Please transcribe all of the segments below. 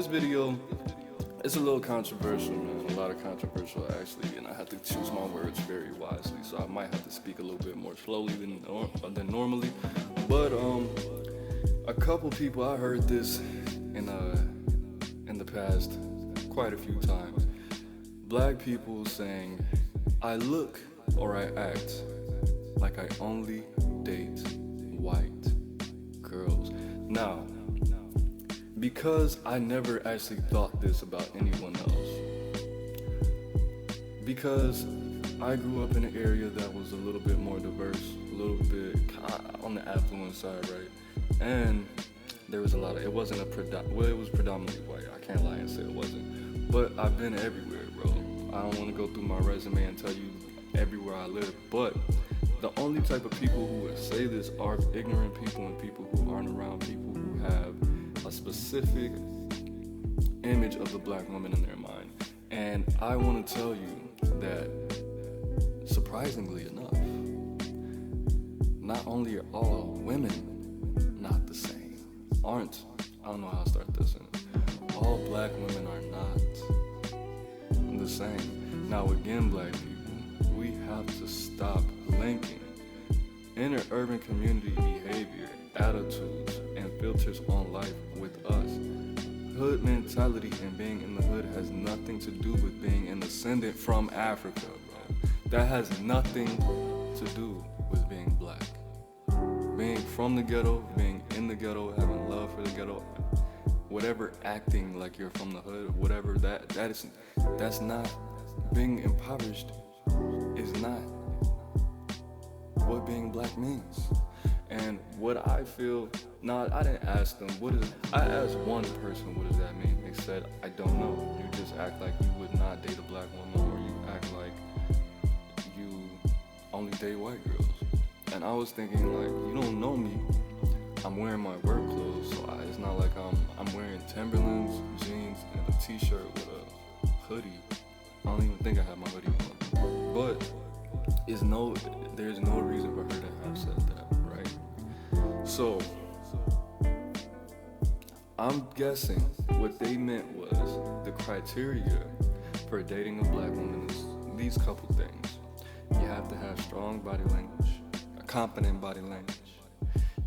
video, it's a little controversial, man. A lot of controversial, actually, and I have to choose my words very wisely. So I might have to speak a little bit more slowly than normally. But a couple people, I heard this in the past quite a few times. Black people saying, "I look or I act like I only date white girls." Now, because I never actually thought this about anyone else, because I grew up in an area that was a little bit more diverse, a little bit on the affluent side, right? And there was a lot of, it wasn't it was predominantly white. I can't lie and say it wasn't. But I've been everywhere, bro. I don't want to go through my resume and tell you everywhere I live, but the only type of people who would say this are ignorant people and people who aren't around people who have a specific image of the black woman in their mind. And I want to tell you that, surprisingly enough, not only are all women not the same, I don't know how to start this, all black women are not the same. Now again, black people, we have to stop linking inner urban community behavior, attitudes, and filters on life with us. Hood mentality and being in the hood has nothing to do with being an descendant from Africa, bro. That has nothing to do with being black. Being from the ghetto, being in the ghetto, having love for the ghetto, whatever, acting like you're from the hood, whatever, that's not, being impoverished is not what being black means. And what I feel, I didn't ask them, I asked one person, what does that mean? They said, I don't know. You just act like you would not date a black woman, or you act like you only date white girls. And I was thinking, like, you don't know me. I'm wearing my work clothes, so it's not like I'm wearing Timberlands, jeans, and a t-shirt with a hoodie. I don't even think I have my hoodie on. But there's no reason for her to have said that, right? So I'm guessing what they meant was the criteria for dating a black woman is these couple things. You have to have strong body language, a confident body language.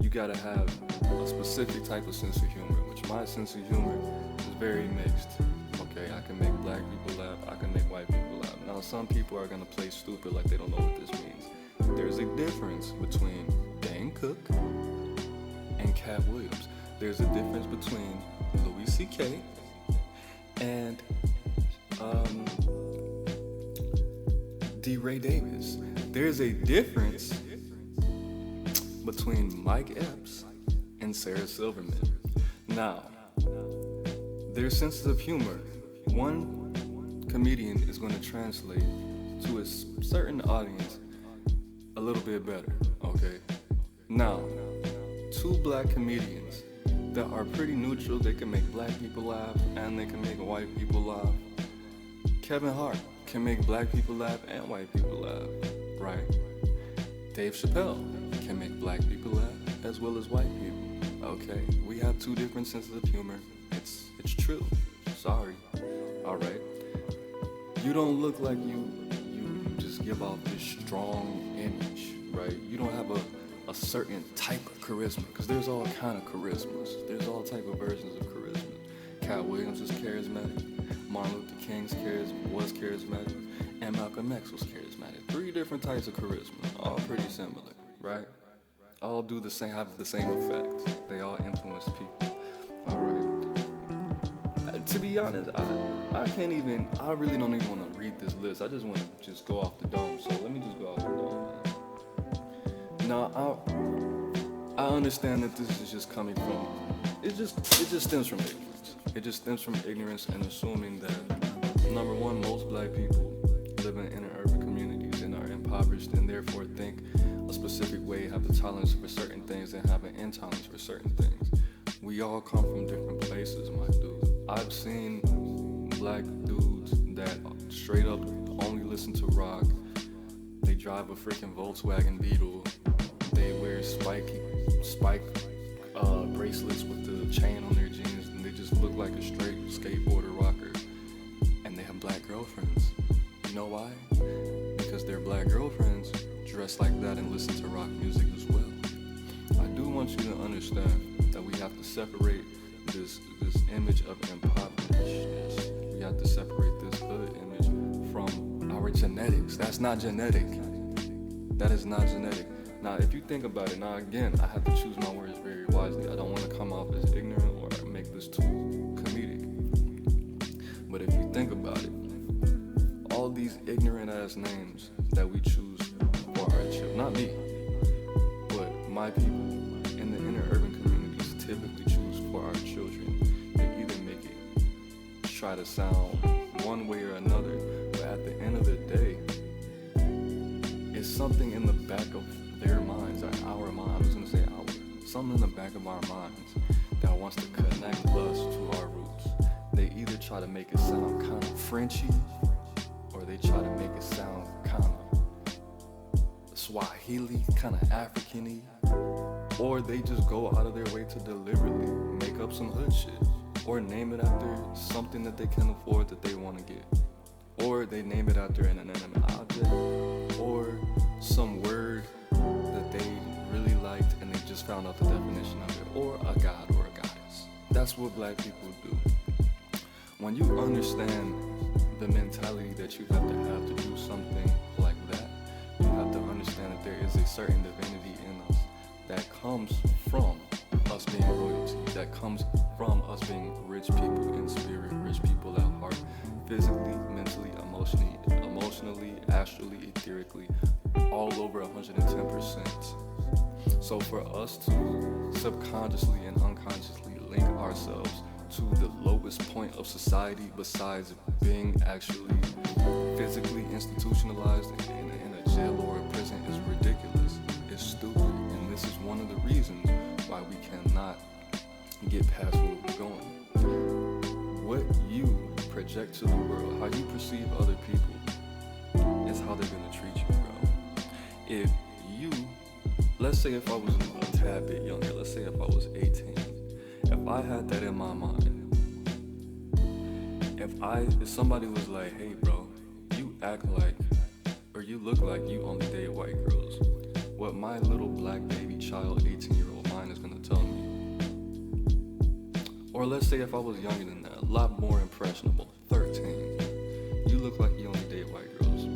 You gotta have a specific type of sense of humor, which my sense of humor is very mixed. Okay, I can make black people laugh, I can make white people laugh. Now, some people are gonna play stupid like they don't know what this means. There's a difference between Dane Cook and Cat Williams. There's a difference between Louis C.K. and D. Ray Davis. There's a difference between Mike Epps and Sarah Silverman. Now, their senses of humor, one comedian is going to translate to a certain audience a little bit better, okay? Now, two black comedians that are pretty neutral, they can make black people laugh and they can make white people laugh. Kevin Hart can make black people laugh and white people laugh, right? Dave Chappelle can make black people laugh as well as white people, okay? We have two different senses of humor. It's true. Sorry. All right. You don't look like you just give off this strong image, right? You don't have a certain type of charisma, because there's all kind of charismas. There's all type of versions of charisma. Cat Williams is charismatic. Martin Luther King was charismatic. And Malcolm X was charismatic. 3 different types of charisma, all pretty similar, right? All do the same, have the same effect. They all influence people. All right. To be honest, I really don't even want to read this list. I just want to just go off the dome. So let me just go off the dome. Now, I understand that this is just coming from, it just stems from ignorance. It just stems from ignorance and assuming that, number one, most black people live in inner urban communities and are impoverished and therefore think a specific way, have a tolerance for certain things and have an intolerance for certain things. We all come from different places, my dude. I've seen black dudes that straight up only listen to rock. They drive a freaking Volkswagen Beetle. They wear spike bracelets with the chain on their jeans, and they just look like a straight skateboarder rocker, and they have black girlfriends. You know why? Because their black girlfriends dress like that and listen to rock music as well. I do want you to understand that we have to separate this image of impoverished. We have to separate this hood image from our genetics. That's not genetic. That is not genetic. Now, if you think about it, now again, I have to choose my words very wisely. I don't want to come off as ignorant or make this too comedic. But if you think about it, all these ignorant ass names that we choose for our children, not me, but my people in the inner urban communities typically choose for our children. They either make it try to sound one way or another, but at the end of the day, it's something in the back of their minds, or our minds, I was gonna say our, something in the back of our minds that wants to connect us to our roots. They either try to make it sound kind of Frenchy, or they try to make it sound kind of Swahili, kind of African-y, or they just go out of their way to deliberately make up some hood shit, or name it after something that they can afford that they want to get, or they name it after an inanimate object, or some word that they really liked and they just found out the definition of it, or a god or a goddess. That's what black people do. When you understand the mentality that you have to do something like that, you have to understand that there is a certain divinity in us that comes from us being royalty, that comes from us being rich people in spirit, rich people at heart, physically, mentally, emotionally, astrally, etherically, all over 110%. So for us to subconsciously and unconsciously link ourselves to the lowest point of society besides being actually physically institutionalized in a jail or a prison is ridiculous. It's stupid. And this is one of the reasons why we cannot get past where we're going. What you project to the world, how you perceive other people, is how they're going to treat you, bro. If you, let's say if I was a tad bit younger, let's say if I was 18, if I had that in my mind, if somebody was like, hey bro, you act like, or you look like you only date white girls, what my little black baby child, 18-year-old mind is gonna tell me. Or let's say if I was younger than that, a lot more impressionable, 13, you look like you only date white girls.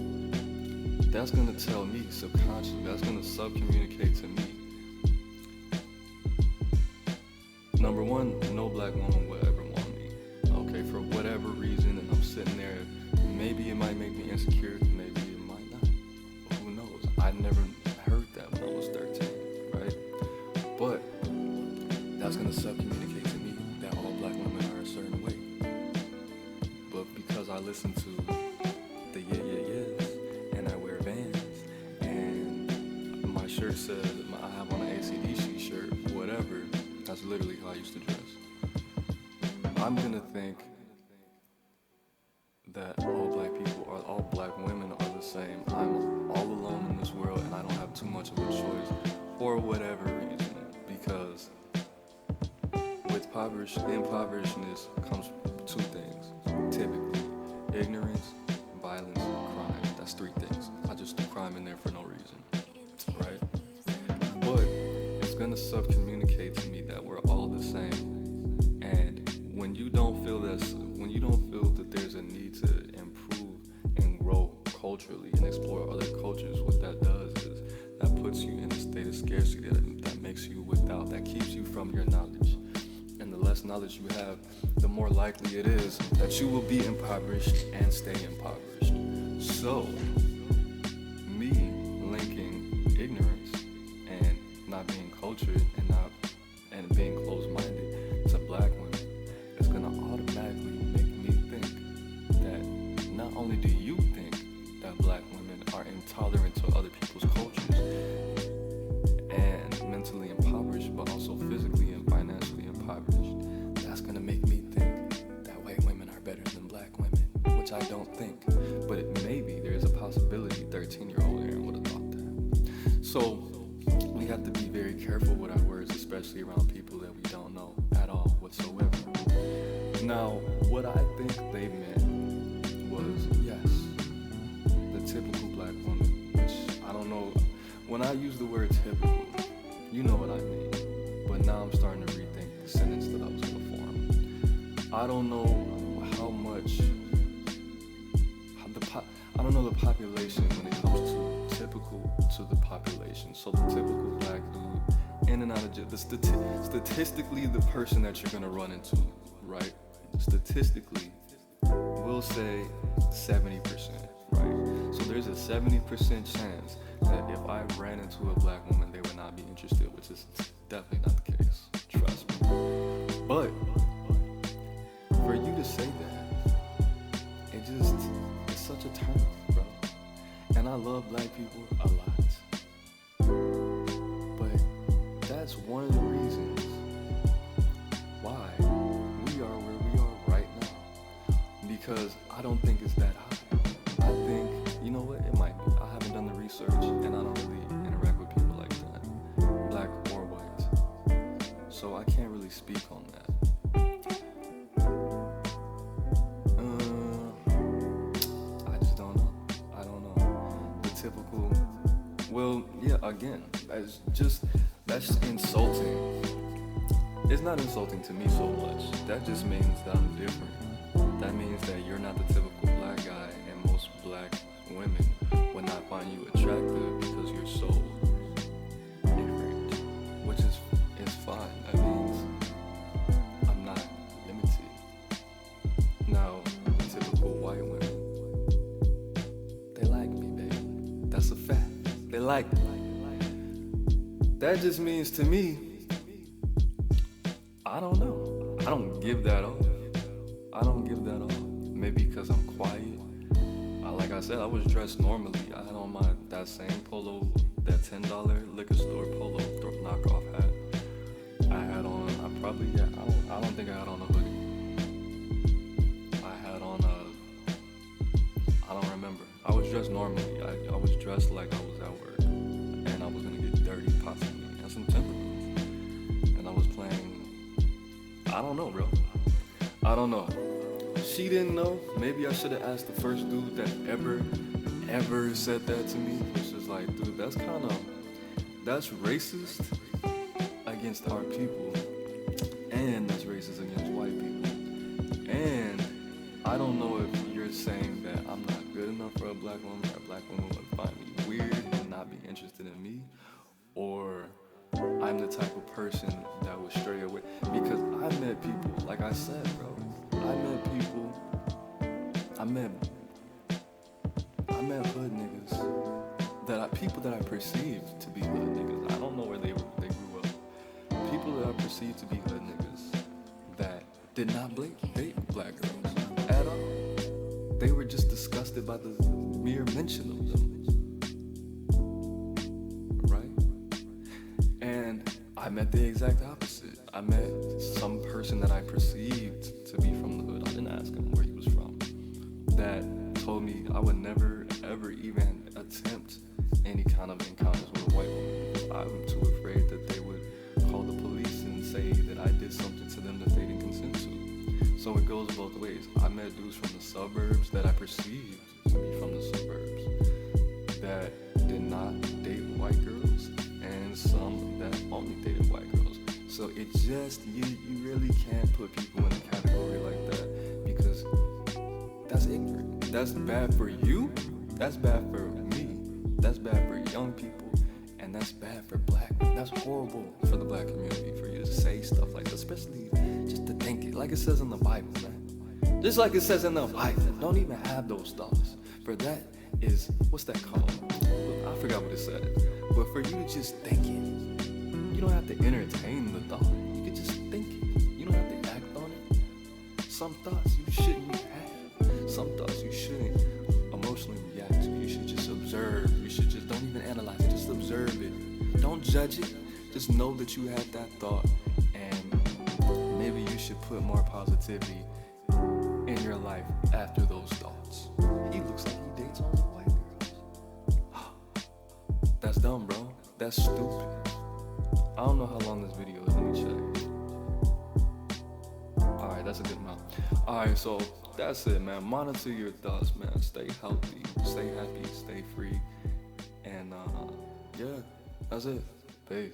That's gonna tell me subconsciously, that's gonna sub-communicate to me. Number one, no black woman will ever want me, okay, for whatever reason, and I'm sitting there, maybe it might make me insecure, maybe it might not, who knows, I never heard that when I was 13, right, but that's gonna sub-communicate to me that all black women are a certain way, but because I listen to the yes, and I wear Vans, and my shirt says, I have on an AC/DC shirt, whatever, that's literally how I used to dress. I'm gonna think that all black people or all black women are the same. I'm all alone in this world and I don't have too much of a choice for whatever reason. Because with impoverishedness comes two things. Typically, ignorance, violence, and crime. That's three things. I just threw crime in there for no reason, right? But it's gonna sub-communicate to me that we're all the same, and when you don't feel that there's a need to improve and grow culturally and explore other cultures, what that does is that puts you in a state of scarcity that makes you without, that keeps you from your knowledge, and the less knowledge you have, the more likely it is that you will be impoverished and stay impoverished. So me linking ignorance and not being cultured and being closed-minded to black women is gonna automatically make me think that not only do you think that black women are intolerant to other people's cultures and mentally impoverished, but also physically and financially impoverished, that's gonna make me think that white women are better than black women, which I don't think, but maybe there is a possibility 13-year-old Aaron would have thought that. So we have to be very careful with our words, especially around people that we don't know at all whatsoever. Now, what I think they meant was, yes, the typical black woman, which I don't know. When I use the word typical, you know what I mean. But now I'm starting to rethink the sentence that I was going to form. I don't know how much, I don't know the population when it comes to typical to the population. So the typical black dude in and out of jail, statistically the person that you're going to run into, right? Statistically, we'll say 70%, right? So there's a 70% chance that if I ran into a black woman, they would not be interested, which is definitely not the case. Trust me. But for you to say that, it's such a turn, bro. And I love black people a lot. But that's one of the reasons why we are where we are right now. Because I don't think it's that high. I think, you know what, it might be. I haven't done the research, and I don't really interact with people like that, black or white. So I can't really speak on that. I just don't know. I don't know. The typical, well, yeah, again, that's just insulting. It's not insulting to me so much. That just means that I'm different. That means that you're not the typical black guy, and most black women would not find you attractive because you're so different, which is fine. That means I'm not limited. Now, the typical white women, they like me, baby. That's a fact. They like me. That just means to me, I don't know. I don't give that off. Maybe because I'm quiet. Like I said, I was dressed normally. I had on that same polo, that $10 liquor store polo knockoff hat. I don't think I had on a hoodie. I had on I don't remember. I was dressed normally. I was dressed like I was at work. And I was gonna get dirty possibly. And some Timberlands. And I was playing, I don't know, bro. I don't know. She didn't know. Maybe I should have asked the first dude that ever said that to me. Which is like, dude, that's racist against our people. And that's racist against white people. And I don't know if you're saying that I'm not good enough for a black woman, or a black woman would find me weird and not be interested in me, or I'm the type of person that would stray away. Because I met people, like I said, bro. I met hood niggas people that I perceived to be hood niggas. I don't know where they grew up. People that I perceived to be hood niggas that did not date black girls at all. They were just disgusted by the mere mention of them. Right? And I met the exact opposite. I met some person that I perceived to be from the hood. I didn't ask him where he was from. That told me I would never, ever even attempt any kind of encounters with a white woman because I'm too afraid that they would call the police and say that I did something to them that they didn't consent to. So it goes both ways. I met dudes from the suburbs that I perceived to be from the suburbs that did not date white girls, and some that only dated white girls. So it just, you really can't put people in a category like that because that's ignorant. That's bad for you, that's bad for me, that's bad for young people, and that's bad for black. That's horrible for the black community for you to say stuff like that, especially just to think it. Like it says in the Bible, man. Just like it says in the Bible. Don't even have those thoughts. For that is, what's that called? I forgot what it said. But for you to just think it, you don't have to entertain the thought. You can just think it. You don't have to act on it. Some thoughts you shouldn't have. Some thoughts you shouldn't emotionally react to. You should just observe. You should just, don't even analyze it. Just observe it. Don't judge it. Just know that you had that thought, and maybe you should put more positivity in your life after those thoughts. He looks like he dates only white girls. That's dumb, bro. That's stupid. I don't know how long this video is. Let me check. Alright, That's a good amount. Alright, so that's it, man. Monitor your thoughts, man. Stay healthy, stay happy, stay free. And yeah, that's it. Peace.